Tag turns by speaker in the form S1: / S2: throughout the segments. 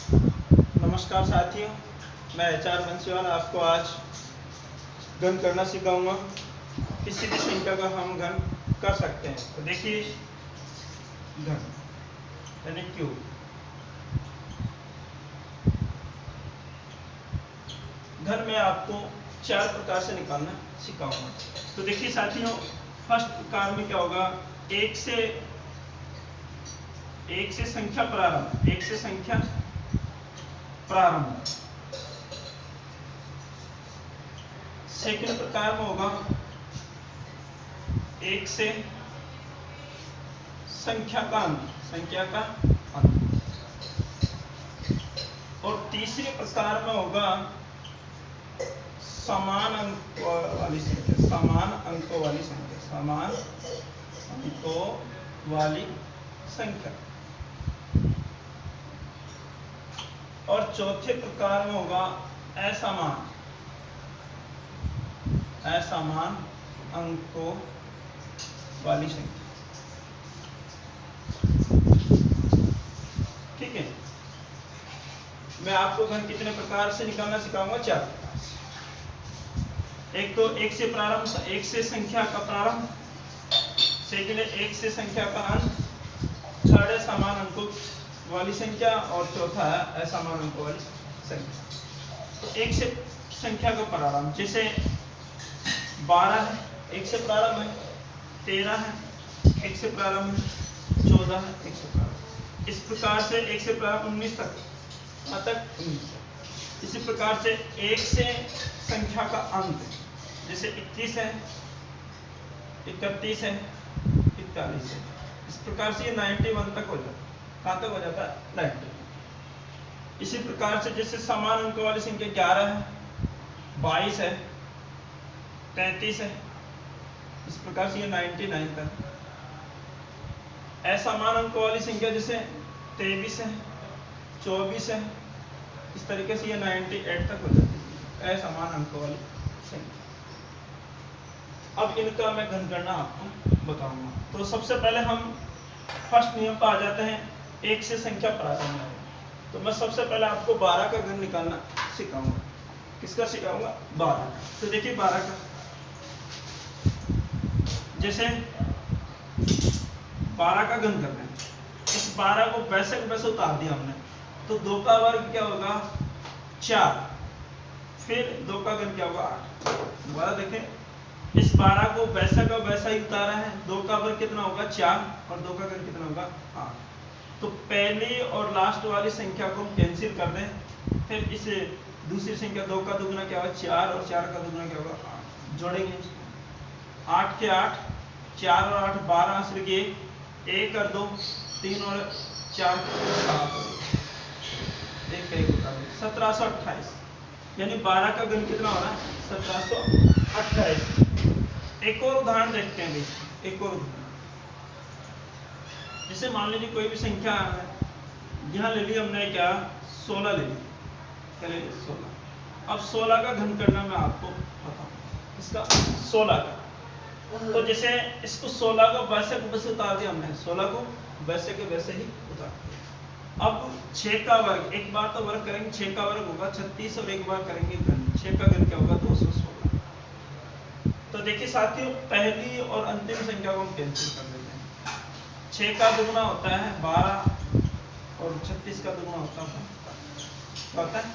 S1: नमस्कार साथियों, मैं एचआर बंसीवाल आपको आज घन करना सिखाऊंगा। किसी भी संख्या का हम घन कर सकते हैं। तो देखिए, घन यानी क्यूब। घन में आपको 4 प्रकार से निकालना सिखाऊंगा। तो देखिए साथियों, फर्स्ट प्रकार में क्या होगा, एक से संख्या प्रारंभ। सेकंड प्रकार में होगा एक से संख्या का अंत। और तीसरे प्रकार में होगा समान अंकों वाली संख्या। और चौथे प्रकार में होगा असमान अंकों वाली संख्या। ठीक है, मैं आपको घन कितने प्रकार से निकालना सिखाऊंगा, 4 प्रकार से। एक तो एक से संख्या का प्रारंभ, सेकंड है एक से संख्या का अंत, थर्ड है समान अंकों वाली संख्या, और चौथा है असमान अंकों वाली संख्या। तो एक से संख्या का प्रारंभ, जैसे 12 है, एक से प्रारंभ है, 13 है, एक से प्रारंभ है, 14 है, एक से प्रारंभ। इस प्रकार से एक से प्रारंभ 19 तक। इसी प्रकार से एक से संख्या का अंत, जैसे 21 है, 31 है, 41 है। इस प्रकार से ये 91 तक हो जाता है। कहाँ तक हो जाता है? 90। इसी प्रकार से जैसे समान अंकों वाली संख्या 11 है, 22 है, 33 है। इस प्रकार से ये 99 तक। असमान अंकों वाली संख्या जैसे 23 है, 24 है। इस तरीके से ये 98 तक हो जाती है असमान अंकों वाली संख्या। अब इनका मैं घन करना आपको बताऊंगा। तो सबसे पहले हम फर्स्ट नियम पर आ जाते हैं, एक से संख्या प्रारंभ है। तो मैं सबसे पहले आपको 12 का घन निकालना सिखाऊंगा। किसका सिखाऊंगा? 12। तो देखिए 12 का, जैसे 12 का घन करना है, इस 12 को वैसे के वैसे उतार दिया हमने, तो 2 का वर्ग क्या होगा? 4। फिर 2 का घन क्या होगा? 8। दोबारा देखें, इस 12 को वैसा का वैसा ही उतारा है, 2 का वर्ग कितना होगा? 4, और 2 का घन कितना होगा? 8। तो पहली और लास्ट वाली संख्या को हम कैंसिल कर दें, फिर इसे दूसरी संख्या 2 का दुगुना क्या होगा? 4, और 4 का दुगुना क्या होगा? 8। जोड़ेंगे 8 के 8, 4 और 8 12, आंसर की 1 और 2 3 और 4 7, 1 का 1 होता है 1728। यानी 12 का घन कितना हो रहा है? 1728। एक और उदाहरण देखते हैं भाई, एक और उदाहरण। जैसे मान लीजिए कोई भी संख्या है, यहाँ ले ली हमने क्या? 16 ले ली। क्या ले ली? 16। अब 16 का घन करना मैं आपको बताऊंगा। इसका 16 का, तो जैसे इसको 16 को वैसे को वैसे उतार दिया हमने, 16 को वैसे के वैसे ही उतार दिया। अब 6 का वर्ग, एक बार तो वर्ग करेंगे, 6 का वर्ग होगा 36, और एक बार करेंगे घन। 6 का घन क्या होगा? 216। तो देखिए साथियों, पहली और अंतिम संख्या को हम कैंसिल कर देते हैं। 6 का दुगुना होता है 12, और 36 का दुगुना होता है 10।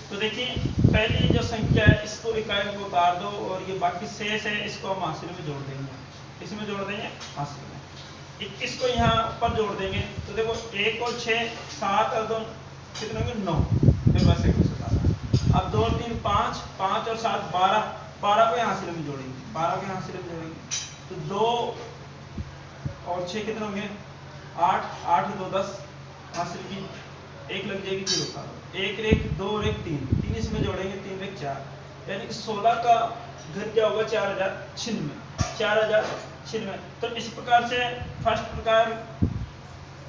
S1: तो देखिए पहली जो संख्या है इसको इकाई को उतार दो, और ये बाकी शेष है इसको हम हासिल में जोड़ देंगे। इसमें जोड़ देंगे हासिल में। 21 को यहाँ पर जोड़ देंगे, तो देखो 1 और 6 7 और 2 कितने होंगे? 9। फिर वैसे कुछ अब 2 और 3 5, 5 और 7 12, 12 को यहाँ हासिल में जोड़ेंगे, 12 को यहाँ हासिल में जोड़ेंगे, तो 2 और 6 कितने होंगे? 8, 8 और 2 10, हासिल की 1 लग जाएगी, 0 का 1 1 2 और 1 3, 3 इसमें जोड़ेंगे, 3 1 4। यानी कि 16 का घन क्या होगा? 4096। तो इस प्रकार से फर्स्ट प्रकार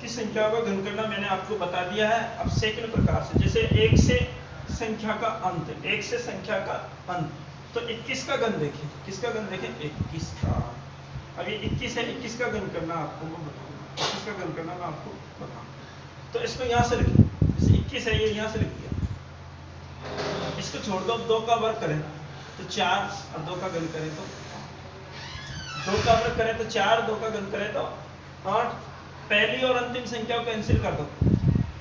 S1: की संख्या का घन करना मैंने आपको बता दिया है। अब सेकंड प्रकार से, जैसे एक से संख्या का अंत, एक से संख्या का अंत। तो 21 का घन देखें, किसका घन देखें? 21 का। अब ये 21 है, 21 का घन करना आपको मैं बताऊंगा, 21 का घन करना मैं आपको बताऊंगा। तो इसको यहाँ से लिखें, इस 21 है, ये यहाँ से लिख दिया। इसको छोड़ दो, 2 का वर्ग करें तो 4 और 2 का घन करें तो 2 का वर्ग करें तो 4, 2 का घन करें तो 8। पहली और अंतिम संख्या को कैंसिल कर दो,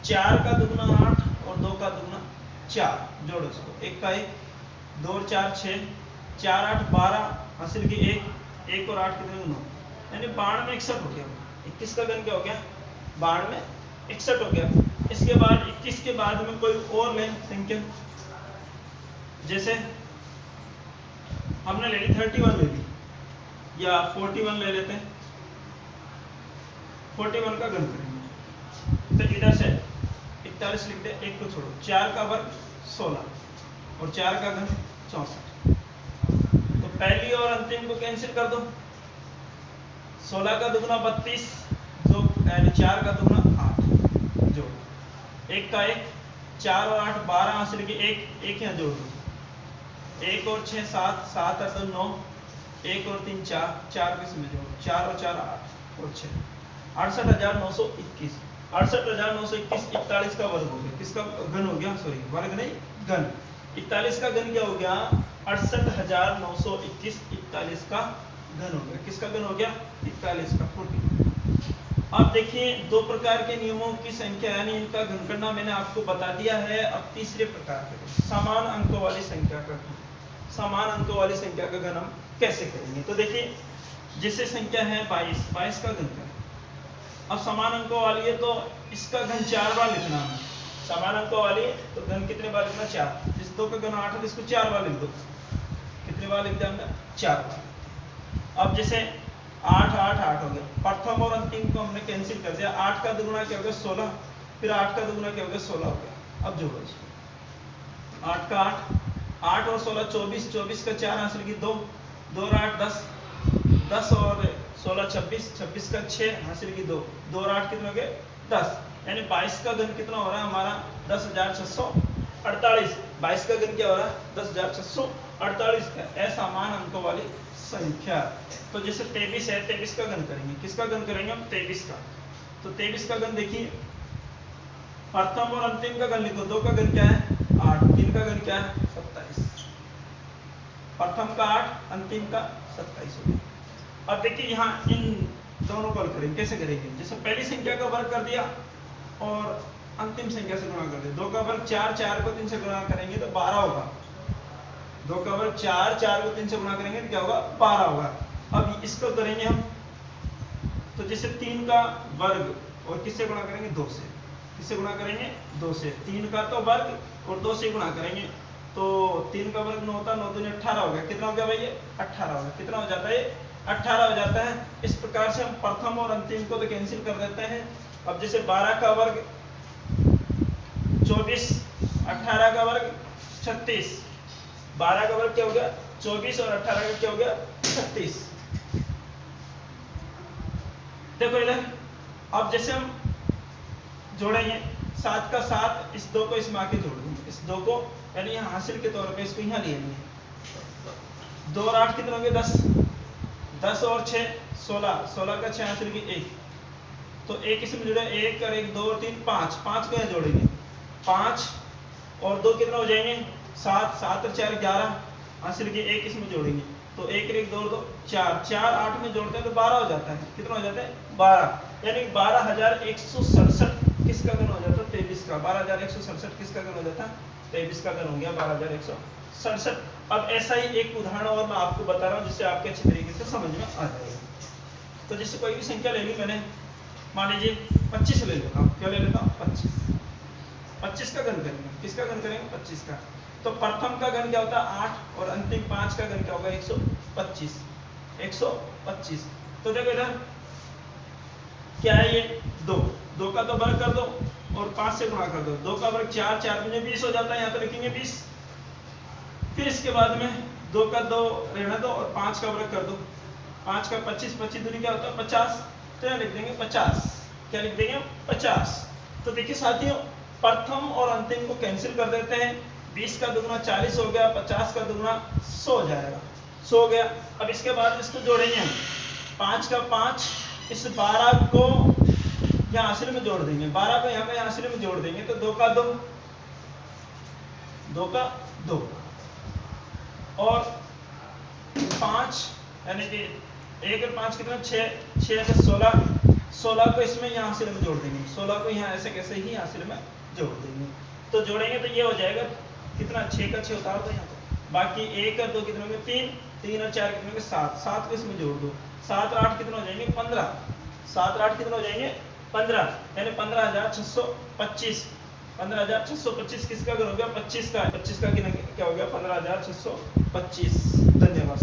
S1: 4 का दुगना 8 और 2 का दुगना 4, जोड़ो इसको, 1 का 1, 2 और 4 6, 4 8 12, हासिल की 1, 1 और 8 कितने 9, यानी 92 में 61 हो गया। 21 का घन क्या हो गया, 92 में 61 हो गया। इसके बाद 21 के बाद में कोई और लें संख्या, जैसे हमने ले ली 31 ले ली, या 41 ले लेते हैं। 41 का घन करेंगे तो इधर से 41 लिखते हैं, 1 को छोड़ो, 4 का वर्ग 16 और 4 का घन 64। तो पहली और अंतिम को कैंसिल कर दो, 16 का दुगना 32, जो यानी 4 का दुगना 8, जोड़ 1 का 1, 4 और 8 12, हासिल की 1, 1 यहाँ जोड़ दो, 1 और 6 7, 7 और 9, 1 और 3 4, 4 किस में जोड़ो, 4 और 4 8 और 6, 68,921, 68,921 41 का वर्ग हो गया, किसका घन हो गया, सॉरी वर्ग नहीं घन, 41 का घन क्या हो गया, 68,921 41 का घन हो गया। किसका घन हो गया, 41 का 40। अब देखिए 2 प्रकार के नियमों की संख्या यानी इनका घन करना मैंने आपको बता दिया है। अब तीसरे प्रकार के समान अंकों वाली संख्या का घन, समान अंकों वाली संख्या का घन हम कैसे करेंगे। तो देखिए जैसे संख्या है 22, 22 का घन करें। अब समान अंकों वाली है तो इसका घन 4 बार लिखना है। समान अंकों वाली है तो घन कितने बार लिखना, 4। जिस 2 का घन 8 है इसको 4 बार लिख दो, कितने बार लिख दिया हमने, 4 बार। अब जैसे 8 8 8 हो गया, प्रथम और अंतिम को हमने कैंसिल कर दिया। 8 का दुगुना क्या हो गया, 16, फिर 8 का दुगुना क्या हो गया, 16 हो गया। अब जोड़ो इसको, 8 का 8, 8 और 16 24, 24 का 4 हासिल की 2, 2 और 8 10, 10 और 16 26, 26 का 6 हासिल की 2, 2 और 8 कितने हो गए 10, यानी 22 का घन कितना हो रहा है हमारा 10,648। 22 का घन क्या हो रहा है 10,648 का असमान अंकों वाली संख्या। तो जैसे 23 है, 23 का घन करेंगे, किसका घन करेंगे हम, 23 का। तो 23 का घन देखिए, प्रथम और अंतिम का घन लिखो, 2 का घन क्या है 8, 3 का घन क्या है 27, प्रथम का 8, अंतिम का 27 हो गया। अब देखिए यहाँ इन दोनों को करेंगे, कैसे करेंगे, जैसे पहली संख्या का वर्ग कर दिया और अंतिम संख्या से गुणा कर दिया। 2 का वर्ग 4, 4 को 3 से गुणा करेंगे तो 12 होगा। 2 का वर्ग 4, 4 को 3 से गुणा करेंगे तो क्या होगा 12 होगा। अब इसको करेंगे हम, तो जैसे 3 का वर्ग और किससे गुणा करेंगे 2 से, किससे गुणा करेंगे 2 से, 3 का तो वर्ग और 2 से गुणा करेंगे तो 3 का वर्ग 9 होता है, 9 दूनी 18 हो गया। कितना हो गया भाई ये 18 हो गया। कितना हो जाता है 18 हो जाता है। इस प्रकार से हम प्रथम और अंतिम को तो कैंसिल कर देते हैं। अब जैसे 12 का वर्ग 24, 18 का वर्ग 36, 12 का वर्ग क्या हो गया 24 और 18 का क्या हो गया 36। देखो इधर, अब जैसे हम जोड़ेंगे 7 का 7, इस 2 को इसमें आके जोड़ देंगे, इस 2 को यानी यहाँ हासिल के तौर पे इसको यहाँ ले लेंगे। 2 और 8 कितने हो गए 10, 10 और 6 16, 16 का 6 हासिल की 1, तो 1 इसमें जुड़ा 1 और 1 2 और 3 5, 5 को यहाँ जोड़ेंगे, 5 और 2 कितना हो जाएंगे 7, 7 और 4 11, हासिल की 1 इसमें जोड़ेंगे तो 1 1 2 2 4, 4 8 में जोड़ते हैं तो 12 हो जाता है। कितना हो जाता है 12, यानी 12,167 किसका घन हो जाता है 23 का। 12,167 किसका घन हो जाता है 23 का घन हो गया 12,167। अब ऐसा ही एक उदाहरण और मैं आपको बता रहा हूँ जिससे आपके अच्छी तरीके से समझ में आ जाएगा। तो जैसे कोई भी संख्या ले ली मैंने, मान लीजिए 25 ले लेता हूँ, क्या ले लेता हूँ 25, 25 का घन करेंगे, किसका घन करेंगे 25 का। तो प्रथम का घन क्या होता है 8 और अंतिम 5 का घन क्या होगा 125, 125। तो देखो इधर क्या है ये 2, 2 का तो वर्ग कर दो और 5 से गुणा कर दो, 2 का वर्ग 4, 4 में 20 हो जाता है, यहाँ तो लिखेंगे 20। फिर इसके बाद में 2 का 2 रहना दो और 5 का वर्ग कर दो, 5 का 25, 25 दूनी क्या होता है 50, तो यहाँ लिख देंगे 50, क्या लिख देंगे 50। तो देखिए साथियों प्रथम और अंतिम को कैंसिल कर देते हैं, 20 का दुगुना 40 हो गया, 50 का दुगुना 100 हो जाएगा, 100 हो गया। अब इसके बाद इसको जोड़ेंगे हम, 5 का 5, इस 12 को यहाँ हासिल में जोड़ देंगे, 12 को यहाँ पे हासिल में जोड़ देंगे तो 2 का 2, 2 का 2 और 5 यानी कि 1 और 5 कितना 6, 6 का 16, 16 को इसमें यहाँ हासिल में जोड़ देंगे, 16 को यहाँ ऐसे कैसे ही हासिल में जोड़ देंगे। तो जोड़ेंगे तो ये हो जाएगा कितना 6 का 6 उतार दो यहाँ पे, बाकी 1 और 2 कितने होंगे 3, 3 और 4 कितने होंगे 7, 7 को इसमें जोड़ दो, 7 और 8 कितने हो जाएंगे 15, 7 और 8 कितने हो जाएंगे 15, यानी 15,625, 15,625 किसका हो गया 25 का, 25 का क्या हो गया 15,625। धन्यवाद।